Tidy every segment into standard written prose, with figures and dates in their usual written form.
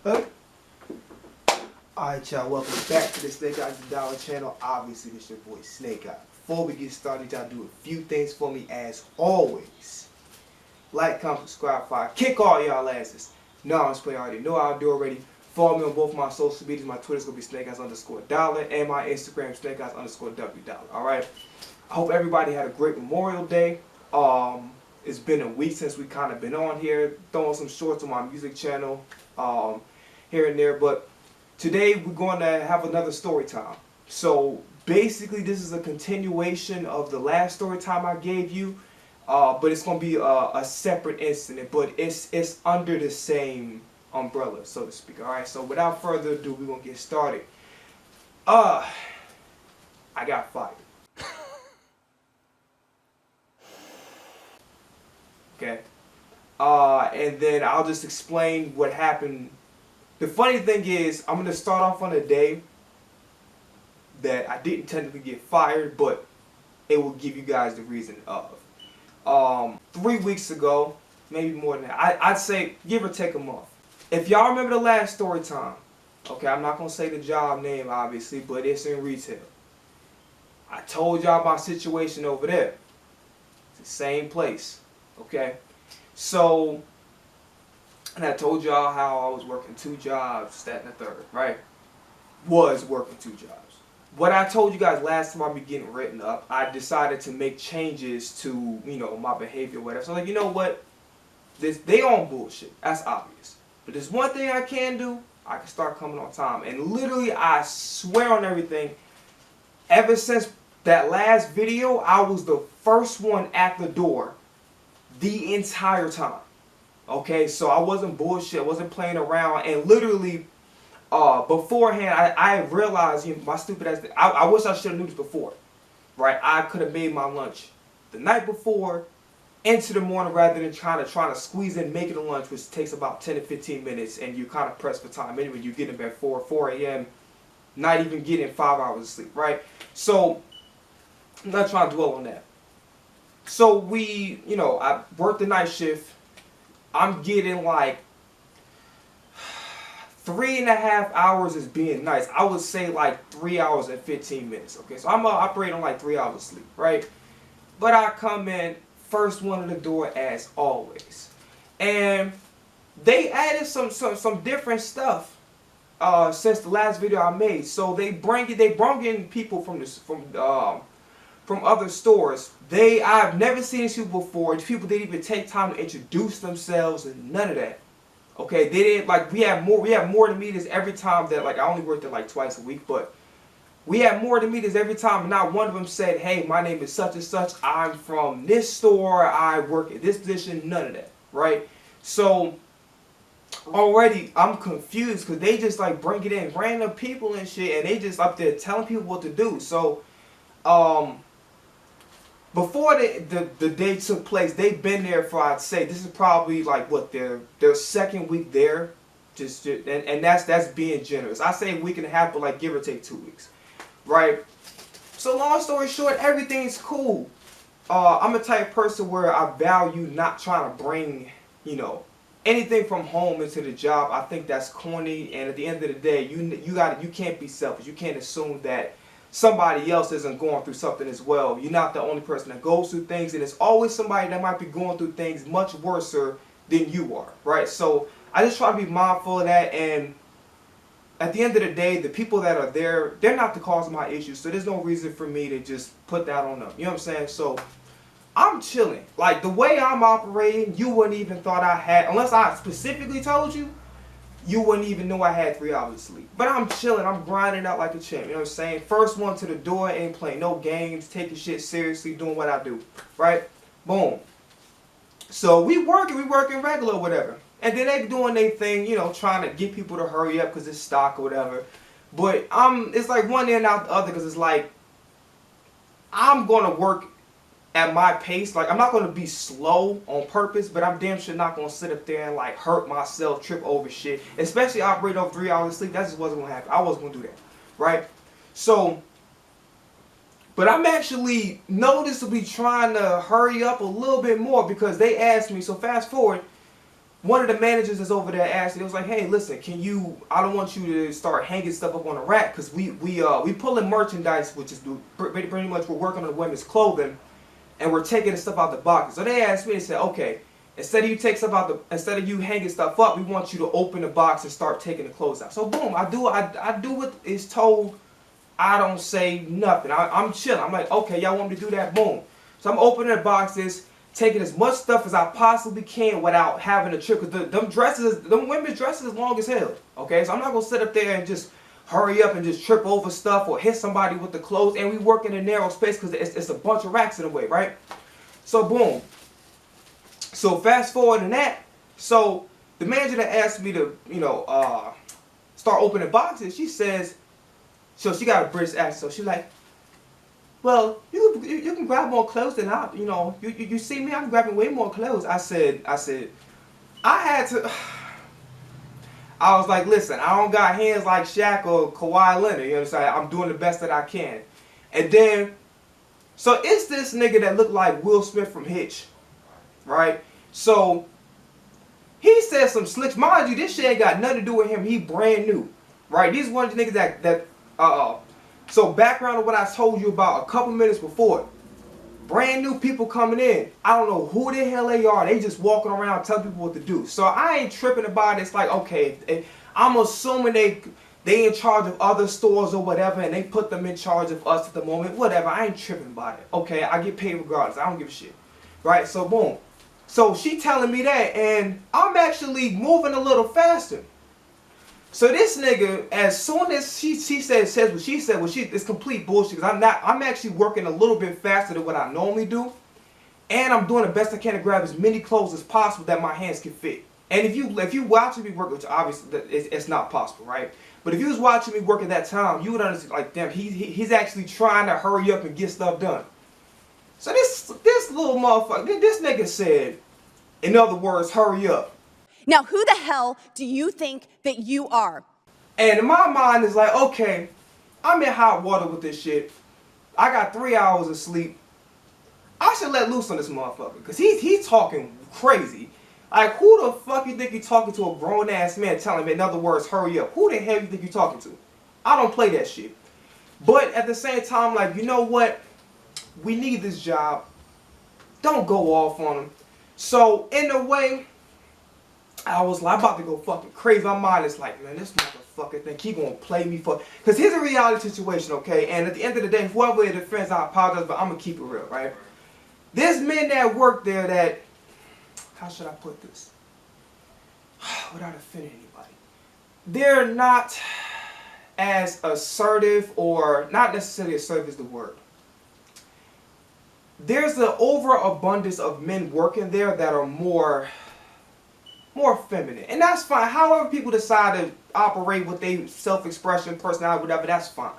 Huh? Alright, y'all, welcome back to the Snake Eyes the Dollar channel. Obviously, this is your boy Snake Eye. Before we get started, y'all do a few things for me as always. Like, comment, subscribe, fire, kick all y'all asses. No, I'm just playing already. Know how I do already. Follow me on both my social medias. My Twitter's gonna be SnakeEyes_dollar and my Instagram SnakeEyes_W$. Alright. I hope everybody had a great Memorial Day. It's been a week since we kind of been on here, throwing some shorts on my music channel, here and there. But today we're going to have another story time. So basically, this is a continuation of the last story time I gave you, but it's going to be a separate incident. But it's under the same umbrella, so to speak. All right. So without further ado, we're gonna get started. I got fired. Okay. And then I'll just explain what happened. The funny thing is, I'm going to start off on a day that I didn't technically get fired, but it will give you guys the reason of. 3 weeks ago, maybe more than that, I'd say give or take a month. If y'all remember the last story time, okay, I'm not going to say the job name, obviously, but it's in retail. I told y'all my situation over there. It's the same place. Okay, so, and I told y'all how I was working 2 jobs, that and the third, right? Was working 2 jobs. What I told you guys last time I be getting written up, I decided to make changes to, you know, my behavior, whatever. So like, you know what? They on bullshit. That's obvious. But there's one thing I can do. I can start coming on time. And literally, I swear on everything, ever since that last video, I was the first one at the door the entire time. Okay, so I wasn't bullshit, wasn't playing around, and literally beforehand I realized, you know, my stupid ass, I wish I should have knew this before, right? I could have made my lunch the night before into the morning rather than trying to squeeze in making a lunch, which takes about 10 to 15 minutes, and you kind of press for time anyway. You get in bed 4 a.m., not even getting 5 hours of sleep, right? So I'm not trying to dwell on that. So we, you know, I worked the night shift. I'm getting like 3.5 hours is being nice. I would say like 3 hours and 15 minutes. Okay, so I'm operating on like 3 hours of sleep, right? But I come in first one in the door as always, and they added some different stuff since the last video I made. So they brought in people from other stores. I've never seen these people before. These people didn't even take time to introduce themselves and none of that. Okay, they didn't, like, we have more to meetings every time that, like, I only worked there like twice a week, but we have more to meetings every time, and not one of them said, hey, my name is such and such, I'm from this store, I work at this position, none of that, right? So already I'm confused because they just like bring it in random people and shit, and they just up there telling people what to do. So before the day took place, they've been there for, I'd say, this is probably like what, their second week there, and that's being generous. I say a week and a half, but like give or take 2 weeks, right? So long story short, everything's cool. I'm a type of person where I value not trying to bring, you know, anything from home into the job. I think that's corny, and at the end of the day, you can't be selfish. You can't assume that somebody else isn't going through something as well. You're not the only person that goes through things, and there's always somebody that might be going through things much worse than you are, right? So I just try to be mindful of that, and at the end of the day, the people that are there, they're not the cause of my issues, so there's no reason for me to just put that on them. You know what I'm saying? So I'm chilling. Like, the way I'm operating, you wouldn't even thought I had, unless I specifically told you, you wouldn't even know I had 3 hours of sleep. But I'm chilling. I'm grinding out like a champ. You know what I'm saying? First one to the door, ain't playing no games, taking shit seriously, doing what I do. Right? Boom. So we working regular or whatever. And then they doing their thing, you know, trying to get people to hurry up because it's stock or whatever. But it's like one end out the other, because it's like, I'm going to work at my pace. Like, I'm not going to be slow on purpose, but I'm damn sure not going to sit up there and like hurt myself, trip over shit, especially operate over 3 hours of sleep. That just wasn't going to happen. I wasn't going to do that, right? So, but I'm actually noticeably trying to hurry up a little bit more, because they asked me, so fast forward, one of the managers that's over there asked me, it was like, hey, listen, can you, I don't want you to start hanging stuff up on a rack, because we pull in merchandise, which is pretty much we're working on women's clothing, and we're taking the stuff out the boxes. So they asked me, they said, okay, instead of you hanging stuff up, we want you to open the box and start taking the clothes out. So boom, I do what is told. I don't say nothing. I'm chilling. I'm like, okay, y'all want me to do that? Boom. So I'm opening the boxes, taking as much stuff as I possibly can without having a trip. Because them women's dresses is long as hell. Okay, so I'm not gonna sit up there and just hurry up and just trip over stuff or hit somebody with the clothes. And we work in a narrow space because it's a bunch of racks in the way, right? So boom. So fast forward in that. So the manager that asked me to, start opening boxes, she says, so she got a British accent. So she's like, well, you can grab more clothes than I, you see me, I'm grabbing way more clothes. I said, I had to, I was like, listen, I don't got hands like Shaq or Kawhi Leonard, you know what I'm saying? I'm doing the best that I can. And then, so it's this nigga that looked like Will Smith from Hitch, right? So, he said some slicks. Mind you, this shit ain't got nothing to do with him. He brand new, right? These one of the niggas so background of what I told you about a couple minutes before. Brand new people coming in. I don't know who the hell they are. They just walking around telling people what to do. So I ain't tripping about it. It's like, okay, I'm assuming they in charge of other stores or whatever, and they put them in charge of us at the moment. Whatever, I ain't tripping about it. Okay, I get paid regardless. I don't give a shit. Right, so boom. So she telling me that, and I'm actually moving a little faster. So this nigga, as soon as she says what she said, it's complete bullshit. Because I'm actually working a little bit faster than what I normally do, and I'm doing the best I can to grab as many clothes as possible that my hands can fit. And if you watching me work, which obviously it's not possible, right? But if you was watching me work at that time, you would understand, like, damn, he's actually trying to hurry up and get stuff done. So this little motherfucker, this nigga said, in other words, hurry up. Now, who the hell do you think that you are? And in my mind is like, okay, I'm in hot water with this shit. I got 3 hours of sleep. I should let loose on this motherfucker, because he's talking crazy. Like, who the fuck you think you're talking to, a grown-ass man telling him, in other words, hurry up? Who the hell you think you're talking to? I don't play that shit. But at the same time, like, you know what? We need this job. Don't go off on him. So, in a way, I was like, I'm about to go fucking crazy. My mind is like, man, this motherfucker think he gonna play me for... Because here's a reality situation, okay? And at the end of the day, whoever it offends, I apologize, but I'm gonna keep it real, right? There's men that work there that... How should I put this? Without offending anybody. They're not as assertive, or not necessarily assertive is the word. There's an overabundance of men working there that are more feminine. And that's fine. However people decide to operate with their self-expression, personality, whatever, that's fine.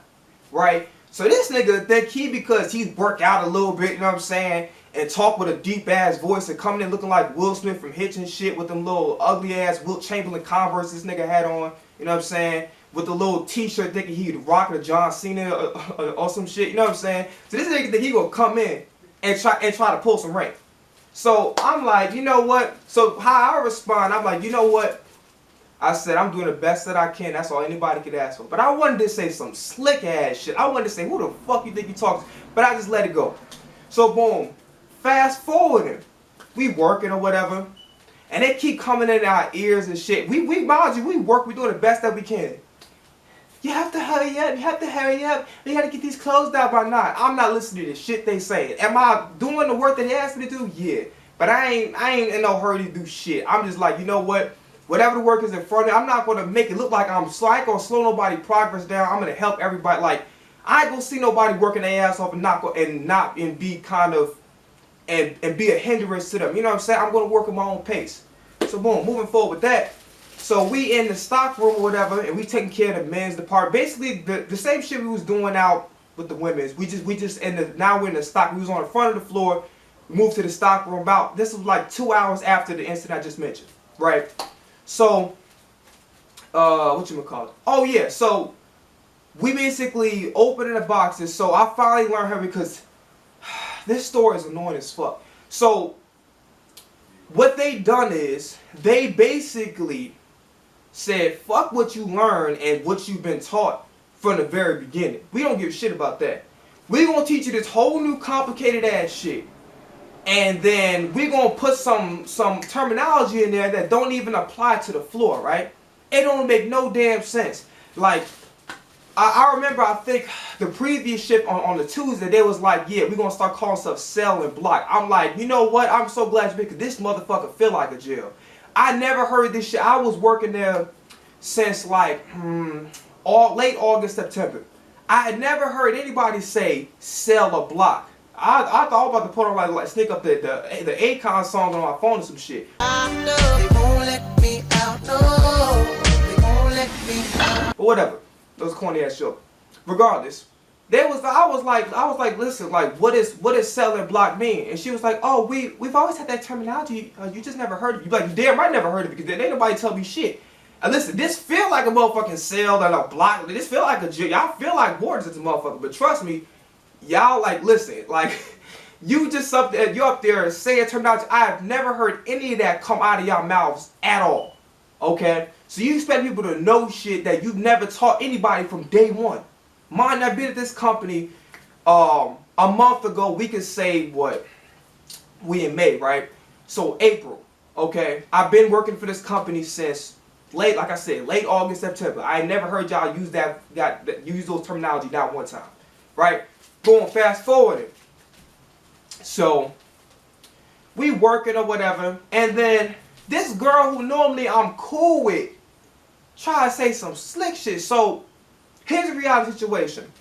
Right? So this nigga think because he's worked out a little bit, you know what I'm saying, and talk with a deep-ass voice and coming in looking like Will Smith from Hitch and shit with them little ugly-ass Wilt Chamberlain Converse this nigga had on, you know what I'm saying, with the little t-shirt thinking he'd rock a John Cena or some shit, you know what I'm saying. So this nigga think he gonna come in and try to pull some rank. So I'm like, you know what? So how I respond, I'm like, you know what? I said, I'm doing the best that I can. That's all anybody could ask for. But I wanted to say some slick ass shit. I wanted to say, who the fuck you think you talking to? But I just let it go. So boom, fast forwarding, we working or whatever, and they keep coming in our ears and shit. We mind you, we work, we doing the best that we can. You have to hurry up, you have to hurry up, you gotta get these clothes out by 9. I'm not listening to the shit they say. Am I doing the work that they asked me to do? Yeah. But I ain't in no hurry to do shit. I'm just like, you know what? Whatever the work is in front of me, I'm not gonna make it look like I'm slow. I ain't gonna slow nobody progress down. I'm gonna help everybody. Like, I ain't gonna see nobody working their ass off and be kind of and be a hindrance to them. You know what I'm saying? I'm gonna work at my own pace. So boom, moving forward with that. So we in the stock room or whatever, and we taking care of the men's department. Basically, the same shit we was doing out with the women's. We just now we're in the stock. We was on the front of the floor, moved to the stock room. This was like 2 hours after the incident I just mentioned, right? So, whatchamacallit? Oh yeah, so we basically opening the boxes. So I finally learned her because this story is annoying as fuck. So what they done is they basically said, fuck what you learn and what you've been taught from the very beginning. We don't give a shit about that. We're going to teach you this whole new complicated ass shit. And then we're going to put some terminology in there that don't even apply to the floor, right? It don't make no damn sense. Like, I remember, I think, the previous shift on the Tuesday, they was like, yeah, we're going to start calling stuff cell and block. I'm like, you know what? I'm so glad you because this motherfucker feel like a jail. I never heard this shit. I was working there since like late August, September. I had never heard anybody say cell or block. I thought I was about to put on like sneak up the Akon song on my phone or some shit. They won't let me out, no, they won't let me out. But whatever. That was a corny ass joke. Regardless, I was like, listen, like, what does sell and block mean? And she was like, oh, we've always had that terminology. You just never heard it. You like, damn right, never heard it because ain't nobody tell me shit. And listen, this feel like a motherfucking sell and a block. This feel like a y'all feel like borders as a motherfucker. But trust me, y'all like listen, like you just up there, you up there saying terminology. I have never heard any of that come out of y'all mouths at all. Okay, so you expect people to know shit that you've never taught anybody from day one. Mind, I've been at this company a month ago. We can say what we in May, right? So April. Okay, I've been working for this company since late, like I said, late August, September. I never heard y'all use use those terminology not one time, right? Going fast forwarding. So we working or whatever, and then this girl who normally I'm cool with try to say some slick shit. So here's the reality situation,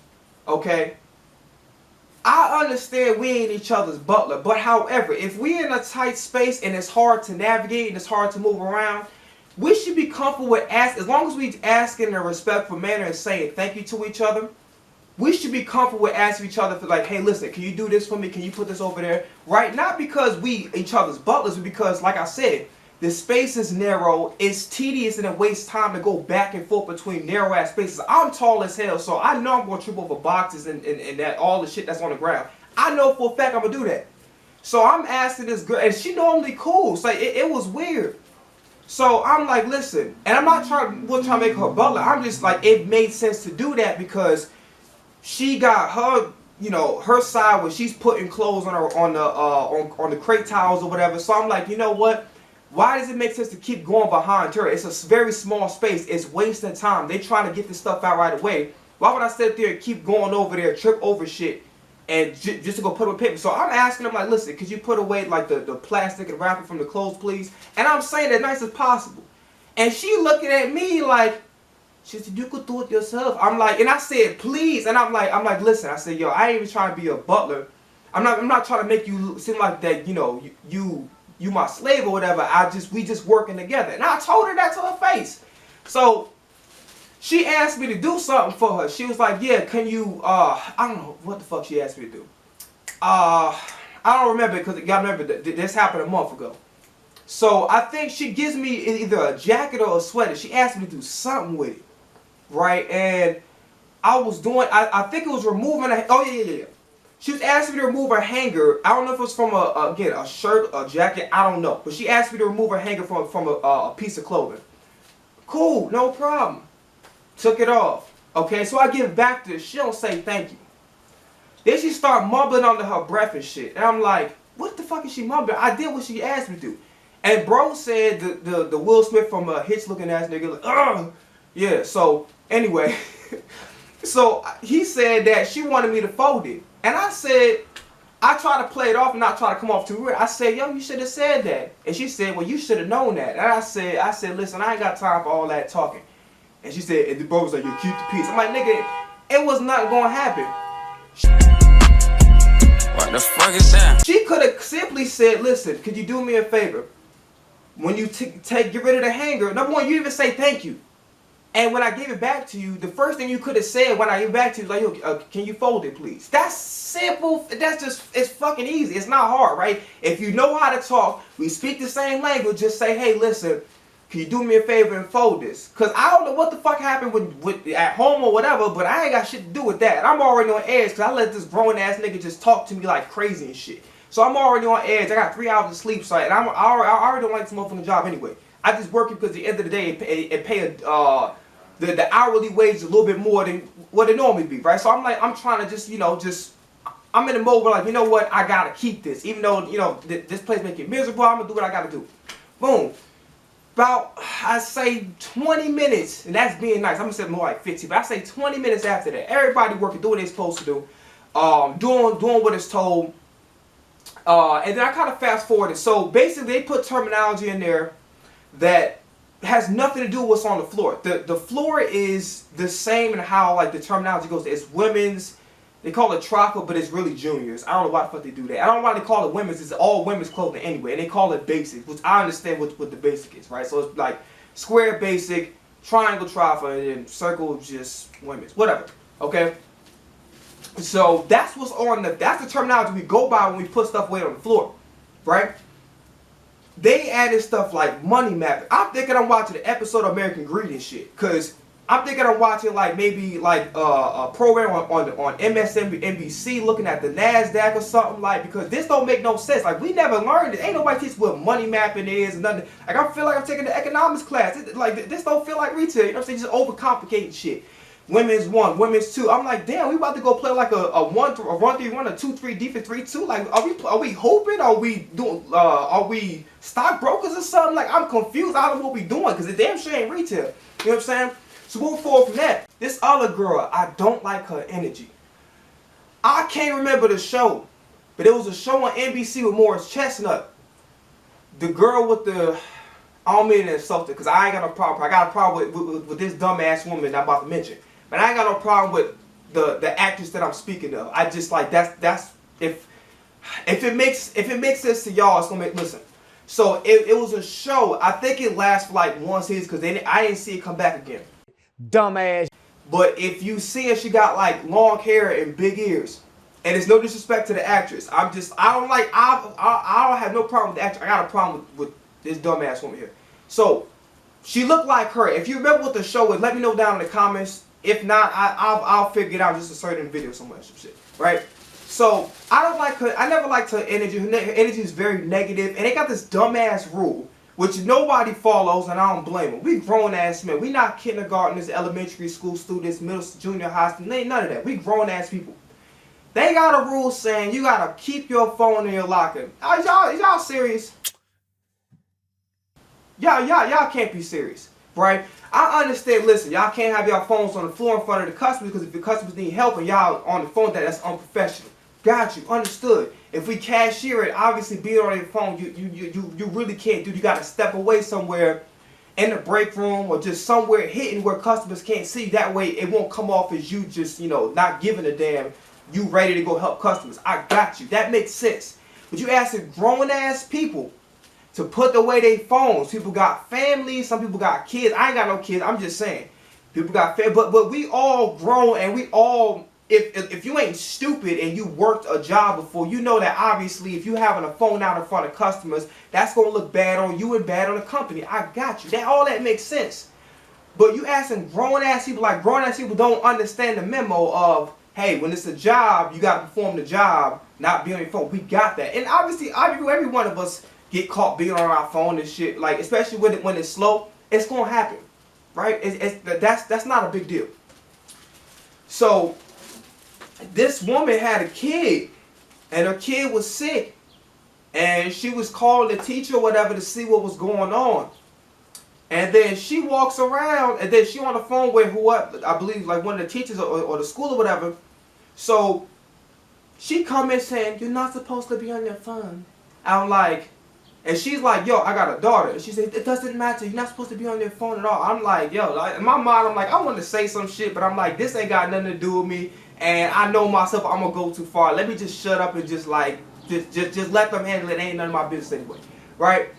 okay? I understand we ain't each other's butler, but however, if we in a tight space and it's hard to navigate and it's hard to move around, we should be comfortable with as long as we asking in a respectful manner and saying thank you to each other. We should be comfortable with asking each other for like, hey, listen, can you do this for me? Can you put this over there? Right? Not because we each other's butlers, but because, like I said, the space is narrow, it's tedious, and it wastes time to go back and forth between narrow ass spaces. I'm tall as hell, so I know I'm going to trip over boxes and that all the shit that's on the ground. I know for a fact I'm going to do that. So I'm asking this girl, and she normally cool, so it was weird. So I'm like, listen, and I'm not trying to make her butler. I'm just like, it made sense to do that because she got her, you know, her side where she's putting clothes on her on the crate towels or whatever. So I'm like, you know what? Why does it make sense to keep going behind her? It's a very small space. It's wasting time. They trying to get this stuff out right away. Why would I sit there and keep going over there, trip over shit, and just to go put away paper? So I'm asking them like, listen, could you put away like the plastic and wrapping from the clothes, please? And I'm saying as nice as possible. And she looking at me like, she said, you could do it yourself. I'm like, and I said, please. And I'm like, listen. I said, yo, I ain't even trying to be a butler. I'm not trying to make you seem like that. You know, you my slave or whatever. We just working together. And I told her that to her face. So she asked me to do something for her. She was like, yeah, can you? I don't know what the fuck she asked me to do. I don't remember because you gotta remember that this happened a month ago. So I think she gives me either a jacket or a sweater. She asked me to do something with it. Right, and I was doing, I think it was removing yeah. She was asking me to remove her hanger. I don't know if it was from again, a shirt, a jacket, I don't know. But she asked me to remove her hanger from a piece of clothing. Cool, no problem. Took it off. Okay, so I give it back to her. She don't say thank you. Then she start mumbling under her breath and shit. And I'm like, what the fuck is she mumbling? I did what she asked me to do. And bro said the Will Smith from a Hitch looking ass nigga, like, ugh. Yeah, so anyway, so he said that she wanted me to fold it. And I said, I tried to play it off and not try to come off too weird. I said, yo, you should have said that. And she said, well, you should have known that. And I said, listen, I ain't got time for all that talking. And she said, and the bro was like, you keep the peace. I'm like, nigga, it was not going to happen. What the fuck is that? She could have simply said, listen, could you do me a favor? When you get rid of the hanger, number one, you even say thank you. And when I gave it back to you, the first thing you could have said when I gave it back to you was like, yo, can you fold it, please? That's simple. That's just, it's fucking easy. It's not hard, right? If you know how to talk, we speak the same language, just say, hey, listen, can you do me a favor and fold this? Because I don't know what the fuck happened with at home or whatever, but I ain't got shit to do with that. I'm already on edge because I let this grown-ass nigga just talk to me like crazy and shit. So I'm already on edge. I got 3 hours of sleep, so and I already don't like this motherfucking job anyway. I just work it because at the end of the day, it pay the hourly wage is a little bit more than what it normally be, right? So I'm like, I'm trying to just, you know, I'm in the mode where like, you know what, I gotta keep this, even though, you know, this place make it miserable. I'm gonna do what I gotta do. Boom. About, I say 20 minutes, and that's being nice. I'm gonna say more like 15, but I say 20 minutes after that, everybody working, doing what they're supposed to do, doing what it's told. And then I kind of fast forwarded. So basically, they put terminology in there that has nothing to do with what's on the floor. The floor is the same in how like the terminology goes. It's women's. They call it tropical, but it's really juniors. I don't know why the fuck they do that. I don't know why they call it women's. It's all women's clothing anyway. And they call it basic, which I understand what the basic is, right? So it's like square basic, triangle tropical, and then circle just women's. Whatever. Okay? So that's what's on that's the terminology we go by when we put stuff away on the floor. Right? They added stuff like money mapping. I'm thinking I'm watching an episode of American Greed and shit. Cause I'm thinking I'm watching like maybe like a program on MSNBC looking at the NASDAQ or something, like, because this don't make no sense. Like, we never learned it. Ain't nobody teach what money mapping is and nothing. Like, I feel like I'm taking the economics class. Like, this don't feel like retail. You know what I'm saying? Just overcomplicating shit. Women's 1, women's 2. I'm like, damn, we about to go play like a 1-3-1, a 2-3 defense 3-2. Like, are we hooping? Are we doing? Are we stockbrokers or something? Like, I'm confused. I don't know what we doing because the damn shit ain't retail. You know what I'm saying? So move forward from that. This other girl, I don't like her energy. I can't remember the show, but it was a show on NBC with Morris Chestnut. The girl with the, I don't mean to insult her because I ain't got no problem. I got a problem with this dumbass woman I'm about to mention. But I ain't got no problem with the actress that I'm speaking of. I just like that's if it makes sense to y'all, it's gonna make listen. So it was a show. I think it lasts for like 1 season because I didn't see it come back again. Dumbass. But if you see her, she got like long hair and big ears. And it's no disrespect to the actress. I don't have no problem with the actress. I got a problem with this dumbass woman here. So she looked like her. If you remember what the show was, let me know down in the comments. If not, I'll figure it out. Just insert it in the video somewhere, some shit, right? So I don't like her. I never liked her energy. Her energy is very negative, and they got this dumbass rule, which nobody follows, and I don't blame them. We grown ass men. We not kindergartners, elementary school students, middle, junior high school. Ain't none of that. We grown ass people. They got a rule saying you gotta keep your phone in your locker. Is y'all serious? Y'all can't be serious, right? I understand. Listen, y'all can't have y'all phones on the floor in front of the customers because if the customers need help and y'all on the phone, that's unprofessional. Got you. Understood. If we cashier it, obviously being on your phone, you really can't do. You got to step away somewhere in the break room or just somewhere hidden where customers can't see. That way it won't come off as you just, you know, not giving a damn. You ready to go help customers. I got you. That makes sense. But you asking grown ass people to put away their phones. People got families. Some people got kids. I ain't got no kids. I'm just saying. People got families. But we all grown and we all... If you ain't stupid and you worked a job before, you know that obviously if you having a phone out in front of customers, that's going to look bad on you and bad on the company. I got you. All that makes sense. But you asking grown-ass people, like grown-ass people don't understand the memo of, hey, when it's a job, you got to perform the job, not be on your phone. We got that. And obviously, every one of us get caught being on our phone and shit, like especially when it's slow, it's going to happen, right? That's not a big deal. So... this woman had a kid, and her kid was sick, and she was calling the teacher or whatever to see what was going on. And then she walks around, and then she on the phone with whoever, I believe like one of the teachers or the school or whatever. So she come in saying, "You're not supposed to be on your phone." I'm like, and she's like, "Yo, I got a daughter." And she said, "It doesn't matter. You're not supposed to be on your phone at all." I'm like, yo, in my mind, I'm like, I want to say some shit, but I'm like, this ain't got nothing to do with me. And I know myself, I'm gonna go too far. Let me just shut up and just like, just let them handle it. Ain't none of my business anyway, right?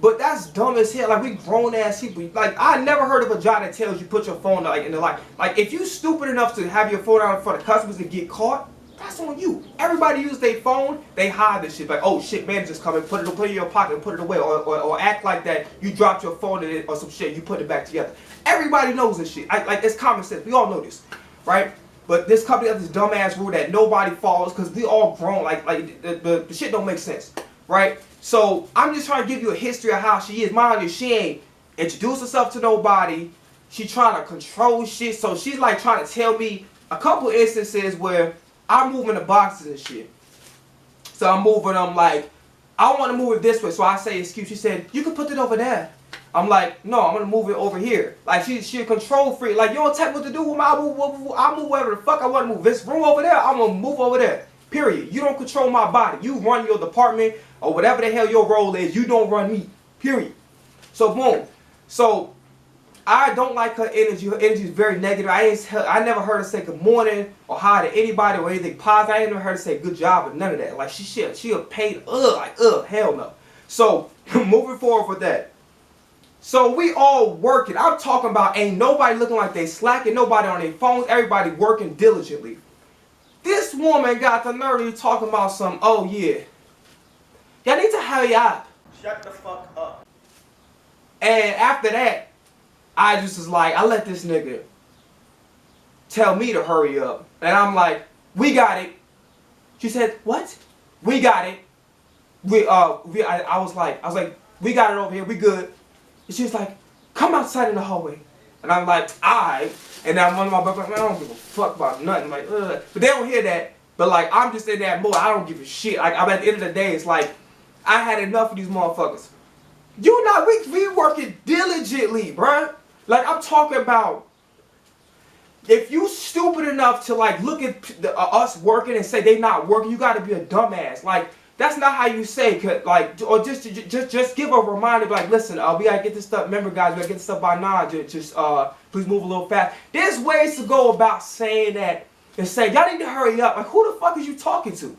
But that's dumb as hell. Like, we grown ass people. Like, I never heard of a job that tells you put your phone like in the light. Like, if you stupid enough to have your phone out in front of customers and get caught, that's on you. Everybody use their phone, they hide this shit. Like, oh shit, manager's coming, put it in your pocket and put it away, or act like that you dropped your phone in it or some shit, you put it back together. Everybody knows this shit. Like, it's common sense. We all know this, right? But this company has this dumbass rule that nobody follows because we all grown. Like the shit don't make sense, right? So I'm just trying to give you a history of how she is. Mind you, she ain't introduced herself to nobody. She trying to control shit. So she's like trying to tell me a couple instances where I'm moving the boxes and shit. So I'm moving them like, I want to move it this way. So I say, excuse. She said, you can put it over there. I'm like, no, I'm going to move it over here. Like, she a control freak. Like, you don't tell me what to do with my move. I move wherever the fuck I want to move. This room over there, I'm going to move over there. Period. You don't control my body. You run your department or whatever the hell your role is. You don't run me. Period. So, boom. So, I don't like her energy. Her energy is very negative. I never heard her say good morning or hi to anybody or anything positive. I ain't never heard her say good job or none of that. Like, she a pain, hell no. So, moving forward with that. So we all working. I'm talking about ain't nobody looking like they slacking, nobody on their phones, everybody working diligently. This woman got the nerve to talking about some, oh yeah, y'all need to hurry up. Shut the fuck up. And after that, I just was like, I let this nigga tell me to hurry up. And I'm like, we got it. She said, what? We got it. I was like, we got it over here, we good. And she was like, come outside in the hallway. And I'm like, alright. And then I'm on my butt, like, I don't give a fuck about nothing. Like, ugh. But they don't hear that. But like, I'm just in that mood. I don't give a shit. Like, I'm at the end of the day, it's like, I had enough of these motherfuckers. You not, we working diligently, bruh. Like, I'm talking about, if you stupid enough to like look at us working and say they not working, you gotta be a dumbass. Like, that's not how you say, like, or just give a reminder, like, listen, we gotta get this stuff. Remember, guys, we gotta get this stuff by now. Just please move a little fast. There's ways to go about saying that and saying y'all need to hurry up. Like, who the fuck is you talking to?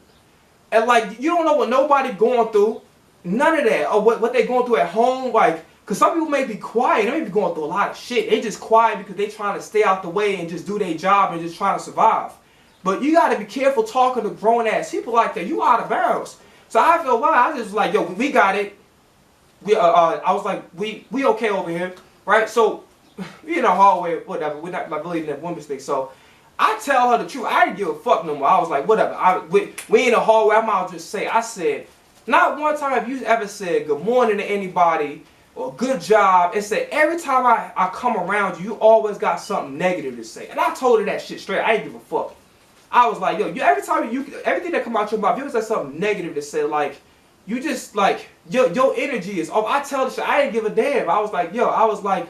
And like, you don't know what nobody going through, none of that, or what they going through at home. Like, cause some people may be quiet, they may be going through a lot of shit. They just quiet because they trying to stay out the way and just do their job and just trying to survive. But you gotta be careful talking to grown ass people like that. You out of bounds. So I feel why I just was like, yo, we got it. I was like, we okay over here, right? So we in the hallway, whatever. We're not like believing that women's thing. So I tell her the truth. I didn't give a fuck no more. I was like, whatever. We in the hallway. I might as well just say. I said, not one time have you ever said good morning to anybody or good job. It said every time I come around you, you always got something negative to say. And I told her that shit straight. I didn't give a fuck. I was like, yo, every time everything that come out your mouth, you always have something negative to say. Like, you just like your energy is off. I tell the shit, I didn't give a damn. I was like, yo, I was like,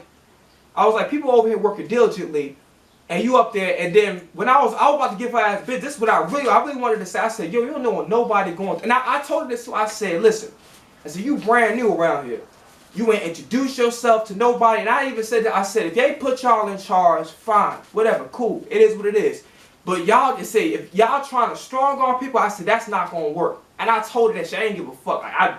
people over here working diligently, and you up there. And then when I was about to give her ass bitch, this is what I really wanted to say. I said, yo, you don't know what nobody going. And I told her this. So I said, listen, I said, you brand new around here. You ain't introduce yourself to nobody. And I even said that. I said, if they put y'all in charge, fine, whatever, cool. It is what it is. But y'all just say, if y'all trying to strong arm people, I said, that's not going to work. And I told her that shit. I didn't give a fuck. Like,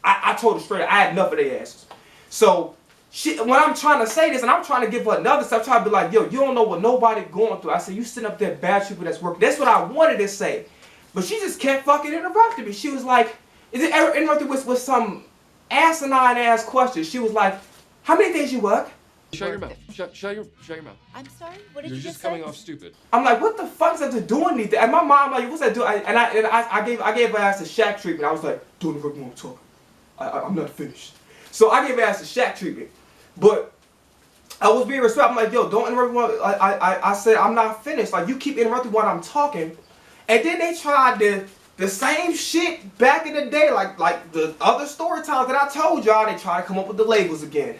I told her straight up, I had enough of their asses. So, when I'm trying to say this, and I'm trying to give her another stuff, I'm trying to be like, yo, you don't know what nobody going through. I said, you sitting up there bad people that's working. That's what I wanted to say. But she just kept fucking interrupting me. She was like, is it ever interrupted with some asinine ass question? She was like, how many days you work? Shut your mouth. Shut your mouth. I'm sorry? What did You're you just say? coming off stupid. I'm like, what the fuck is that to do anything? And my mom like, what's that do? I gave her ass a Shaq treatment. I was like, don't interrupt me when I'm talking. I'm not finished. So I gave her ass a Shaq treatment. But I was being respectful. I'm like, yo, don't interrupt me. I said, I'm not finished. Like, you keep interrupting when I'm talking. And then they tried the same shit back in the day, like the other story times that I told y'all. They tried to come up with the labels again.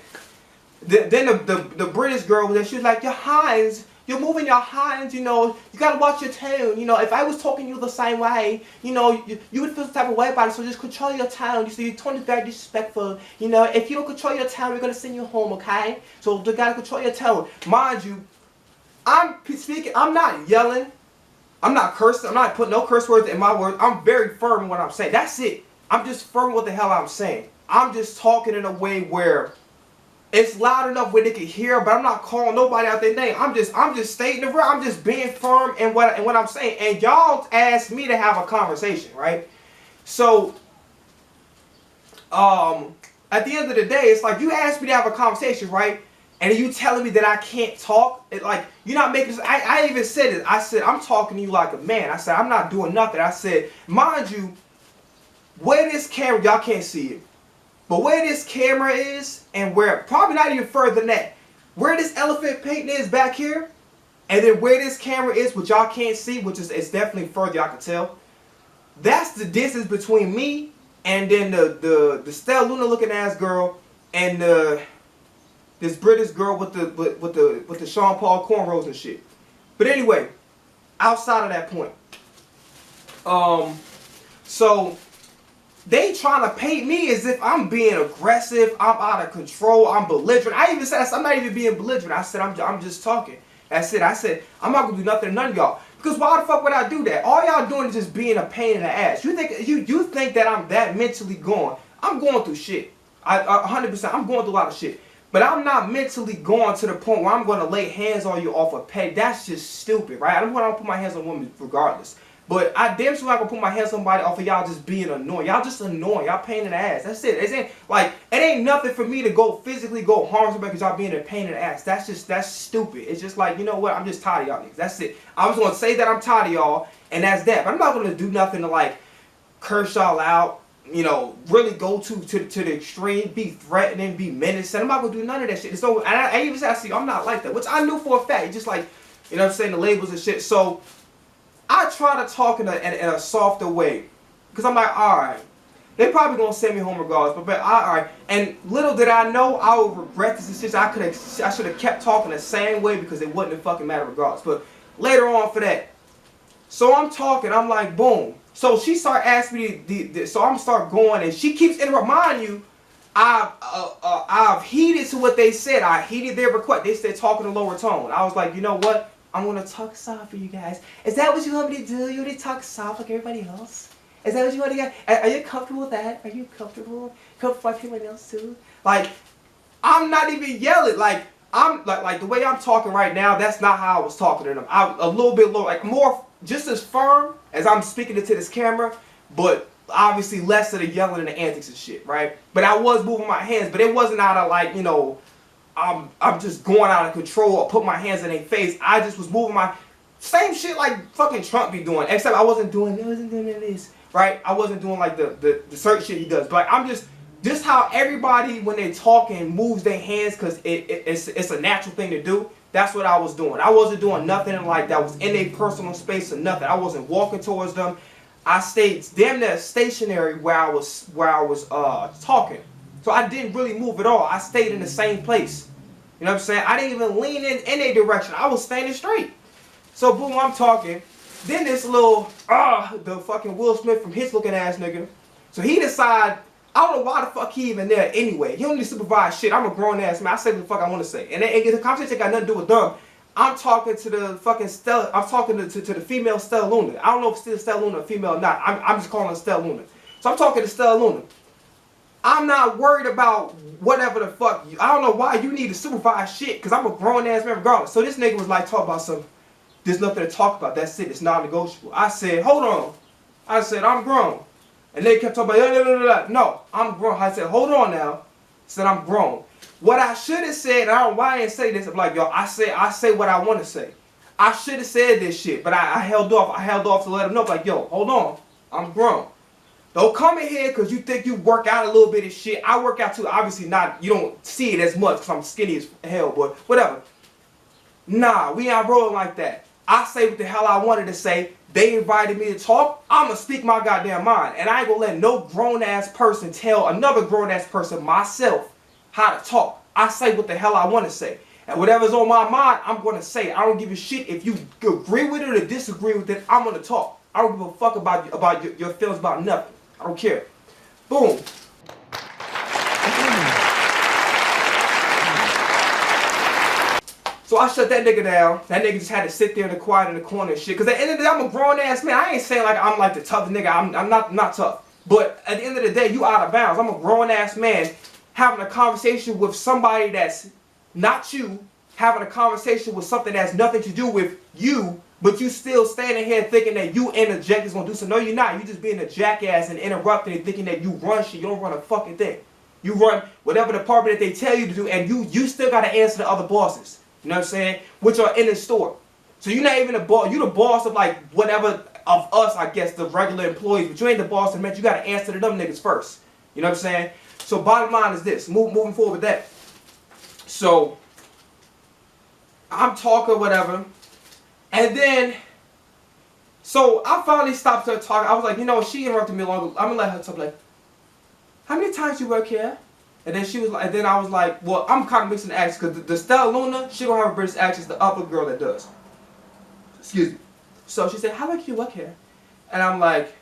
Then the British girl was there. She was like, your hands, you're moving your hands, you know, you gotta watch your tone. You know, if I was talking to you the same way, you know, you would feel some type of way about it. So just control your tone. You see, you're totally very disrespectful. You know, if you don't control your tone, we're gonna send you home, okay? So you gotta control your tone. Mind you, I'm speaking. I'm not yelling. I'm not cursing. I'm not putting no curse words in my words. I'm very firm in what I'm saying. That's it. I'm just firm in what the hell I'm saying. I'm just talking in a way where it's loud enough where they can hear, but I'm not calling nobody out their name. I'm just stating the real. I'm just being firm in what I'm saying. And y'all asked me to have a conversation, right? So, at the end of the day, it's like you asked me to have a conversation, right? And are you telling me that I can't talk? Like, you're not making this. I even said it. I said, I'm talking to you like a man. I said, I'm not doing nothing. I said, mind you, where this camera, y'all can't see it, but where this camera is, and where, probably not even further than that, where this elephant painting is back here, and then where this camera is, which y'all can't see, which is, it's definitely further, y'all can tell. That's the distance between me and then the Stella Luna looking ass girl and this British girl with the Sean Paul cornrows and shit. But anyway, outside of that point, so they trying to paint me as if I'm being aggressive, I'm out of control, I'm belligerent. I even said I'm not even being belligerent. I said I'm just talking. That's it. I said I'm not gonna do nothing to none of y'all. Because why the fuck would I do that? All y'all doing is just being a pain in the ass. You think that I'm that mentally gone? I'm going through shit. 100%. I'm going through a lot of shit. But I'm not mentally gone to the point where I'm going to lay hands on you off a peg. That's just stupid, right? I don't want to put my hands on women regardless. But I damn sure not going to put my hands on somebody off of y'all just being annoying. Y'all just annoying. Y'all pain in the ass. That's it. It ain't nothing for me to go physically go harm somebody because y'all being a pain in the ass. That's stupid. It's just like, you know what? I'm just tired of y'all niggas. That's it. I was going to say that I'm tired of y'all, and that's that. But I'm not going to do nothing to like curse y'all out, you know, really go to the extreme, be threatening, be menacing. I'm not going to do none of that shit. So, and I even said, see, I'm not like that, which I knew for a fact. It's just like, you know what I'm saying, the labels and shit. So I try to talk in a softer way, because I'm like, alright, they probably gonna send me home regardless, but alright. And little did I know, I would regret this decision. I should have kept talking the same way because it wouldn't have fucking mattered regardless. But later on for that, so I'm talking, I'm like, boom. So she start asking me, so I'm start going, and she keeps interrupting. Mind you, I've heeded to what they said. I heeded their request. They said talking in a lower tone. I was like, you know what? I'm going to talk soft for you guys. Is that what you want me to do? You want to talk soft like everybody else? Is that what you want to get? Are you comfortable with that? Are you comfortable? Comfortable with everybody else too? Like, I'm not even yelling. Like, I'm like the way I'm talking right now, that's not how I was talking to them. I'm a little bit lower, like more, just as firm as I'm speaking into this camera, but obviously less of the yelling and the antics and shit, right? But I was moving my hands, but it wasn't out of like, you know, I'm just going out of control or put my hands in their face. I just was moving my same shit like fucking Trump be doing, except I wasn't doing this, right? I wasn't doing like the certain shit he does. But like, I'm just how everybody when they talking moves their hands because it's a natural thing to do. That's what I was doing. I wasn't doing nothing like that was in a personal space or nothing. I wasn't walking towards them. I stayed damn near stationary where I was talking. So I didn't really move at all. I stayed in the same place. You know what I'm saying? I didn't even lean in a direction. I was standing straight. So boom, I'm talking. Then this little, the fucking Will Smith from his looking ass nigga. So he decide, I don't know why the fuck he even there anyway. He don't need to supervise shit. I'm a grown ass man. I say what the fuck I want to say. And the conversation got nothing to do with them. I'm talking to the fucking Stella. I'm talking to the female Stella Luna. I don't know if it's still Stella Luna or female or not. I'm just calling her Stella Luna. So I'm talking to Stella Luna. I'm not worried about whatever the fuck. I don't know why you need to supervise shit, because I'm a grown ass man regardless. So this nigga was like, talk about something. There's nothing to talk about. That's it. It's non-negotiable. I said, hold on. I said, I'm grown. And they kept talking about, no, I'm grown. I said, hold on now. I said, I'm grown. What I should have said, I don't know why I didn't say this. I'm like, yo, I say what I want to say. I should have said this shit, but I held off. I held off to let them know, like, yo, hold on. I'm grown. Don't come in here because you think you work out a little bit of shit. I work out too. Obviously not, you don't see it as much because I'm skinny as hell, but whatever. Nah, we ain't rolling like that. I say what the hell I wanted to say. They invited me to talk. I'm going to speak my goddamn mind. And I ain't going to let no grown-ass person tell another grown-ass person, myself, how to talk. I say what the hell I want to say. And whatever's on my mind, I'm going to say it. I don't give a shit if you agree with it or disagree with it. I'm going to talk. I don't give a fuck about your feelings about nothing. I don't care. Boom. So I shut that nigga down. That nigga just had to sit there in the quiet in the corner and shit. Because at the end of the day, I'm a grown ass man. I ain't saying like I'm like the toughest nigga. I'm not tough. But at the end of the day, you out of bounds. I'm a grown ass man having a conversation with somebody that's not you. Having a conversation with something that has nothing to do with you. But you still standing here thinking that you interject is going to do something. No, you're not. You just being a jackass and interrupting and thinking that you run shit. You don't run a fucking thing. You run whatever department that they tell you to do, and you still got to answer to other bosses. You know what I'm saying? Which are in the store. So you're not even the boss. You're the boss of like whatever of us, I guess, the regular employees. But you ain't the boss, and man, you got to answer to them niggas first. You know what I'm saying? So bottom line is this. Moving forward with that. So I'm talking whatever, and then so I finally stopped her talking. I was like, you know, she interrupted me long. I'm gonna let her talk. Like, how many times you work here? And then she was like, and then I was like, well, I'm kind of mixing the accents because the Stella Luna, she don't have a British accent. It's the other girl that does. Excuse me. So she said, how long can you work here? And I'm like,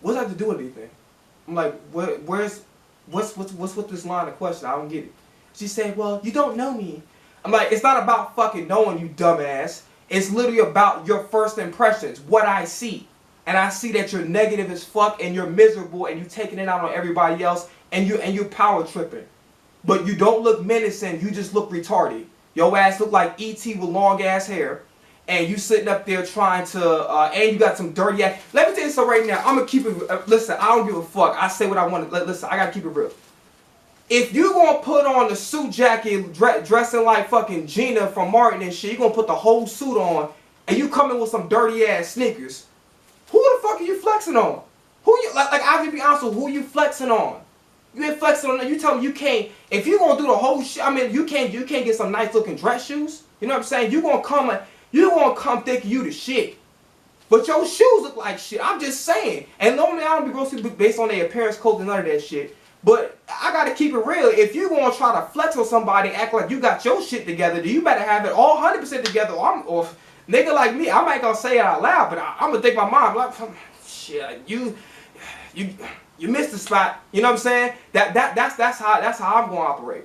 what's that have to do with anything? I'm like, what's with this line of question? I don't get it. She said, well, you don't know me. I'm like, it's not about fucking knowing you, dumbass. It's literally about your first impressions, what I see. And I see that you're negative as fuck and you're miserable and you're taking it out on everybody else and you're power tripping. But you don't look menacing, you just look retarded. Your ass look like E.T. with long ass hair. And you sitting up there trying to, and you got some dirty ass. Let me tell you something right now. I'm going to keep it, listen, I don't give a fuck. I say what I want to, listen, I got to keep it real. If you going to put on the suit jacket, dressing like fucking Gina from Martin and shit, you going to put the whole suit on, and you coming with some dirty ass sneakers, who the fuck are you flexing on? Who you, like I have to be honest with who you flexing on? You ain't flexing on, you tell me you can't, if you going to do the whole shit, I mean, you can't get some nice looking dress shoes, you know what I'm saying? You going to come thinking you the shit. But your shoes look like shit. I'm just saying. And normally I don't be grossly based on their appearance, clothing, none of that shit. But I gotta keep it real. If you gonna try to flex on somebody, act like you got your shit together, then you better have it all 100% together. Or nigga like me, I might gonna say it out loud, but I'm gonna think my mind like, shit, you missed the spot. You know what I'm saying? That's how I'm gonna operate.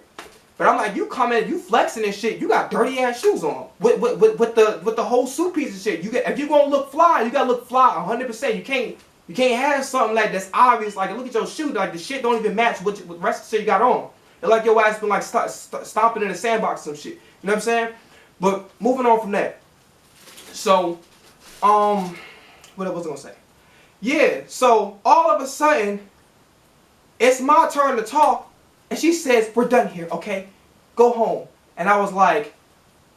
But I'm like, you come in, you flexing and shit, you got dirty ass shoes on with the whole suit piece and shit. If you gonna look fly, you gotta look fly 100%. You can't have something like that's obvious. Like, look at your shoe, like the shit don't even match with the rest of the shit you got on. It's like your ass been like stomping in a sandbox or some shit. You know what I'm saying? But moving on from that. So, what was I gonna say? Yeah. So all of a sudden, it's my turn to talk. And she says, we're done here, okay? Go home. And I was like,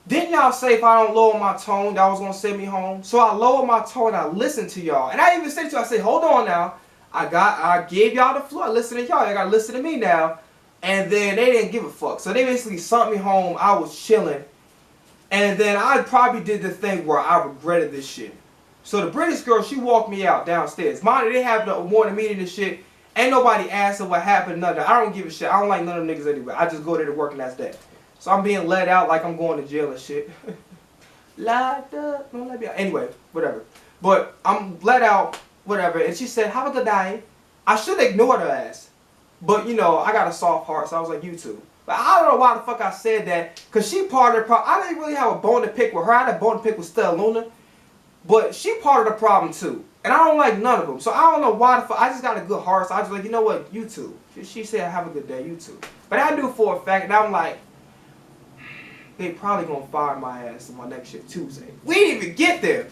didn't y'all say if I don't lower my tone, y'all was going to send me home? So I lowered my tone and I listened to y'all. And I even said to you, I said, hold on now. I gave y'all the floor. Listen to y'all. Y'all got to listen to me now. And then they didn't give a fuck. So they basically sent me home. I was chilling. And then I probably did the thing where I regretted this shit. So the British girl, she walked me out downstairs. Mind, they have the morning meeting and shit. Ain't nobody asking what happened, nothing. I don't give a shit. I don't like none of them niggas anyway. I just go there to work and that's that. So I'm being let out like I'm going to jail and shit. Locked up. Don't let me out. Anyway, whatever. But I'm let out, whatever. And she said, have a good day. I should ignore her ass. But, you know, I got a soft heart, so I was like, you too. But I don't know why the fuck I said that. Because she part of the problem. I didn't really have a bone to pick with her. I had a bone to pick with Stella Luna. But she part of the problem too. And I don't like none of them. So I don't know why the fuck. I just got a good heart. So I just like, you know what? You too. She said, have a good day. You too. But I do for a fact. And I'm like, they probably going to fire my ass on my next shift Tuesday. We didn't even get there.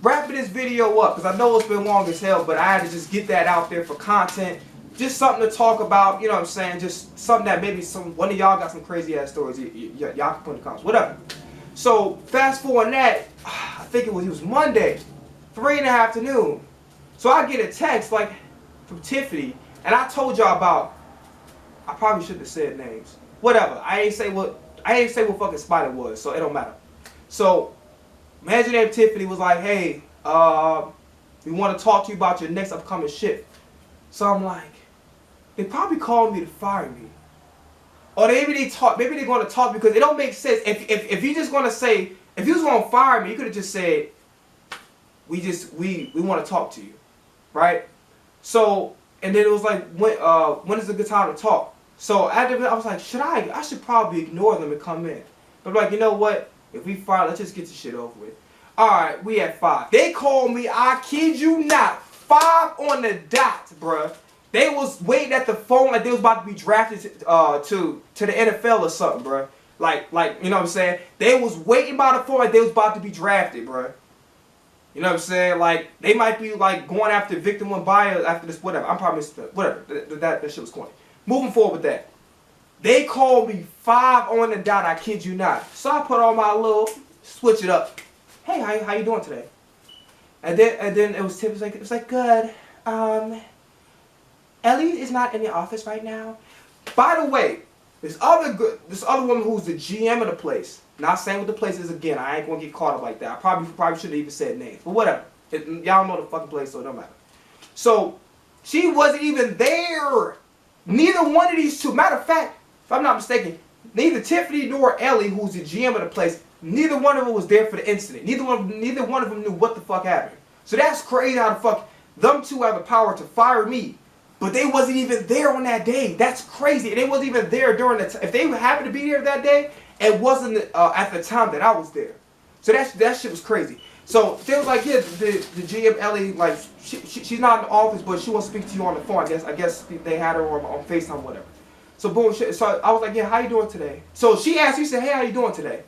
Wrapping this video up. Because I know it's been long as hell. But I had to just get that out there for content. Just something to talk about. You know what I'm saying? Just something that maybe one of y'all got some crazy ass stories. Y'all can put in the comments. Whatever. So fast forward that. I think it was Monday. 3 in the afternoon. So I get a text like from Tiffany, and I told y'all about, I probably shouldn't have said names. Whatever. I ain't say what fucking spot it was, so it don't matter. So imagine if Tiffany was like, hey, we want to talk to you about your next upcoming shift. So I'm like, they probably called me to fire me. Or maybe they're going to talk because it don't make sense. If you just going to say, if you was going to fire me, you could have just said, we want to talk to you, right? So, and then it was like, when is a good time to talk? So after that, I was like, I should probably ignore them and come in. But I'm like, you know what? If we fire, let's just get this shit over with. All right, we at 5. They called me, I kid you not, 5 on the dot, bruh. They was waiting at the phone like they was about to be drafted to the NFL or something, bruh. Like, you know what I'm saying? They was waiting by the phone like they was about to be drafted, bruh. You know what I'm saying? Like, they might be, like, going after Victor Wembanyama after this, whatever. I'm probably, whatever. That shit was corny. Moving forward with that. They called me 5 on the dot, I kid you not. So I put on my little, switch it up. Hey, how you doing today? And then it was Tip, it was like good. Ellie is not in the office right now. By the way, this other woman who's the GM of the place. Not saying what the place is again. I ain't gonna get caught up like that. I probably shouldn't have even said names, but whatever. Y'all know the fucking place, so it don't matter. So she wasn't even there. Neither one of these two. Matter of fact, if I'm not mistaken, neither Tiffany nor Ellie, who's the GM of the place, neither one of them was there for the incident. Neither one of them knew what the fuck happened. So that's crazy how the fuck them two have the power to fire me, but they wasn't even there on that day. That's crazy. And they wasn't even there during the time. If they happened to be there that day, it wasn't at the time that I was there. So that shit was crazy. So they was like, yeah, the GM Ellie, like she's not in the office, but she wants to speak to you on the phone. I guess they had her on FaceTime, or whatever. So boom, so I was like, yeah, how you doing today? So she asked me, she said, hey, how you doing today?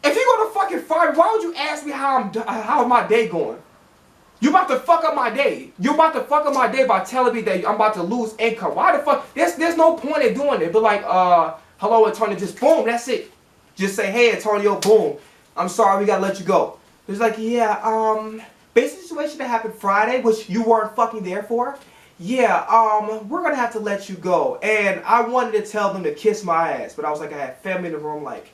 If you're gonna fucking fire me, why would you ask me how my day going? You about to fuck up my day. You about to fuck up my day by telling me that I'm about to lose income. Why the fuck? There's no point in doing it. But like, hello, Antonio, just boom, that's it. Just say, hey, Antonio, boom. I'm sorry, we gotta let you go. It's like, yeah, based on the situation that happened Friday, which you weren't fucking there for, yeah, we're gonna have to let you go. And I wanted to tell them to kiss my ass, but I was like, I had family in the room, like,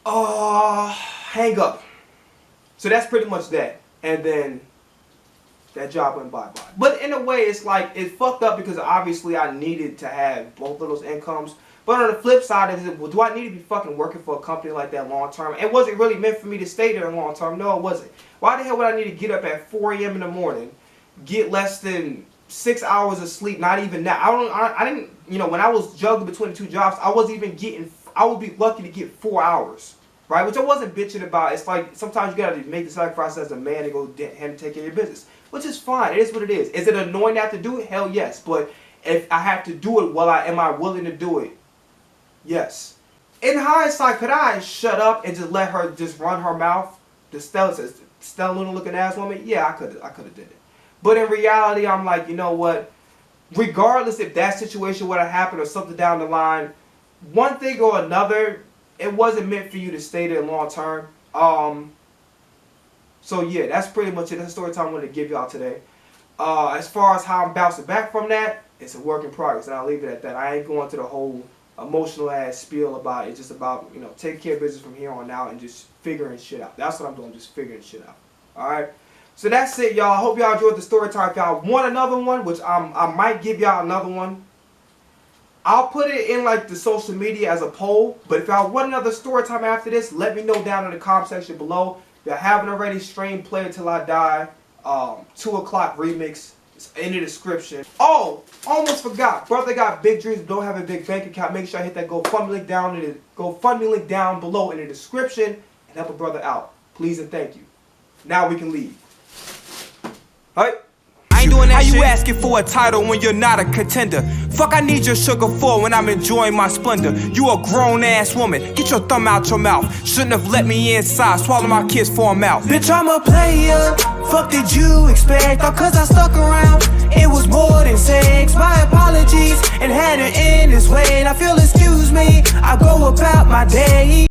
hang up. So that's pretty much that. And then that job went bye-bye. But in a way, it's like, it fucked up because obviously I needed to have both of those incomes. But on the flip side of it, well, do I need to be fucking working for a company like that long term? It wasn't really meant for me to stay there long term. No, it wasn't. Why the hell would I need to get up at 4 a.m. in the morning, get less than 6 hours of sleep, not even that? I didn't, you know, when I was juggling between the two jobs, I wasn't even getting, I would be lucky to get 4 hours. Right, which I wasn't bitching about. It's like sometimes you gotta make the sacrifice as a man and go and take care of your business, which is fine. It is what it is. Is it annoying to have to do it? Hell yes. But if I have to do it, am I willing to do it? Yes. In hindsight, could I shut up and just let her just run her mouth? The Stella looking ass woman? Yeah, I could have did it. But in reality, I'm like, you know what? Regardless if that situation would have happened or something down the line, one thing or another, it wasn't meant for you to stay there long term. So yeah, that's pretty much it. That's the story time I wanted to give y'all today. As far as how I'm bouncing back from that, it's a work in progress, and I'll leave it at that. I ain't going to the whole emotional ass spiel about it. It's just about, you know, taking care of business from here on out and just figuring shit out. That's what I'm doing, just figuring shit out. Alright? So that's it, y'all. I hope y'all enjoyed the story time. If y'all want another one, which I might give y'all another one, I'll put it in like the social media as a poll. But if y'all want another story time after this, let me know down in the comment section below. If y'all haven't already, stream Play Until I Die, 2 o'clock remix. It's in the description. Oh, almost forgot. Brother got big dreams, don't have a big bank account. Make sure I hit that GoFundMe link down below in the description and help a brother out. Please and thank you. Now we can leave. Alright. I ain't doing that. How you asking for a title when you're not a contender? Fuck, I need your sugar for when I'm enjoying my splendor. You a grown ass woman, get your thumb out your mouth. Shouldn't have let me inside, swallow my kiss for him out. Bitch, I'm a player, fuck did you expect? All cause I stuck around, it was more than sex. My apologies, and had it in this way. And I feel, excuse me, I go about my day.